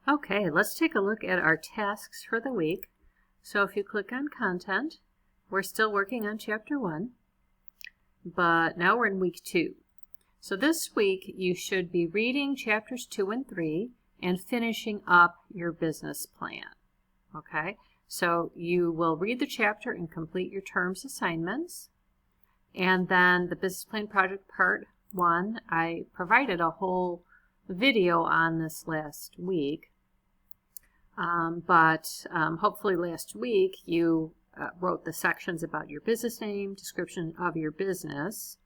Okay, let's take a look at our tasks for the week. So if you click on content, we're still working on chapter 1, but now we're in week 2. So this week you should be reading chapters 2 and 3 and finishing up your business plan. Okay, so you will read the chapter and complete your terms assignments. And then the business plan project part 1, I provided a whole video on this last week. Hopefully last week you wrote the sections about your business name, description of your business,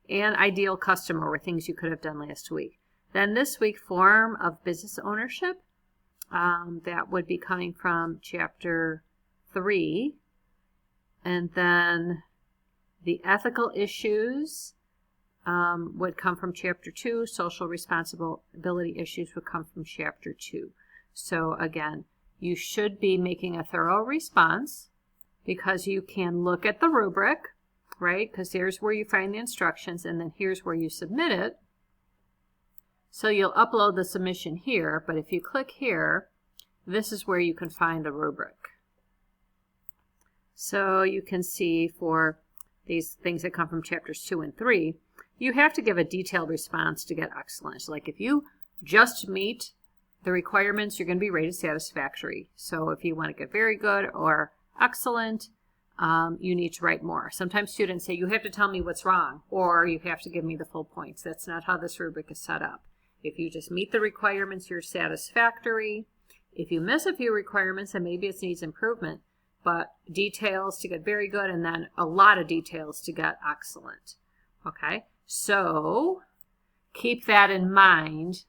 and ideal customer were things you could have done last week. Then this week, form of business ownership, that would be coming from chapter 3. And then the ethical issues would come from chapter 2. Social responsibility issues would come from chapter 2. So again, you should be making a thorough response because you can look at the rubric, right? Because here's where you find the instructions, and then here's where you submit it. So you'll upload the submission here, but if you click here, this is where you can find the rubric. So you can see for these things that come from chapters 2 and 3, you have to give a detailed response to get excellent. Like if you just meet the requirements, you're going to be rated satisfactory. So if you want to get very good or excellent, you need to write more. Sometimes students say, you have to tell me what's wrong, or you have to give me the full points. That's not how this rubric is set up. If you just meet the requirements, you're satisfactory. If you miss a few requirements, then maybe it needs improvement, but details to get very good, and then a lot of details to get excellent. Okay, so keep that in mind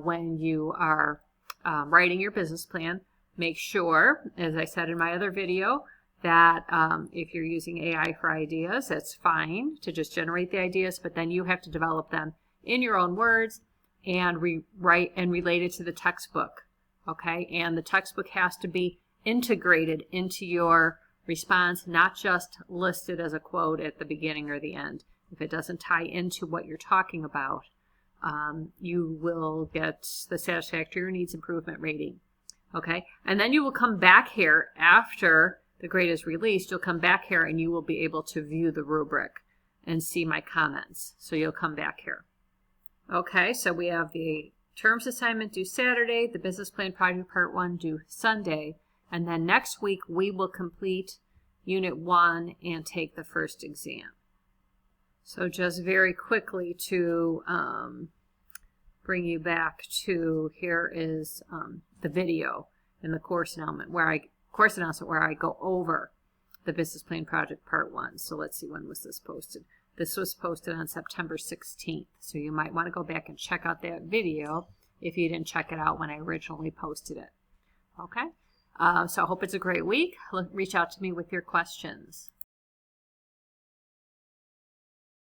when you are writing your business plan. Make sure, as I said in my other video, that if you're using AI for ideas, that's fine to just generate the ideas, but then you have to develop them in your own words and rewrite and relate it to the textbook. Okay, and the textbook has to be integrated into your response, not just listed as a quote at the beginning or the end. If it doesn't tie into what you're talking about, you will get the satisfactory or needs improvement rating. Okay, and then you will come back here after the grade is released. You'll come back here and you will be able to view the rubric and see my comments. So you'll come back here. Okay, so we have the terms assignment due Saturday, the business plan project part 1 due Sunday, and then next week we will complete unit 1 and take the first exam. So just very quickly to bring you back to, here is the video in the course announcement where I go over the business plan project part 1. So let's see, when was this posted? This was posted on September 16th. So you might want to go back and check out that video if you didn't check it out when I originally posted it. Okay, so I hope it's a great week. Reach out to me with your questions.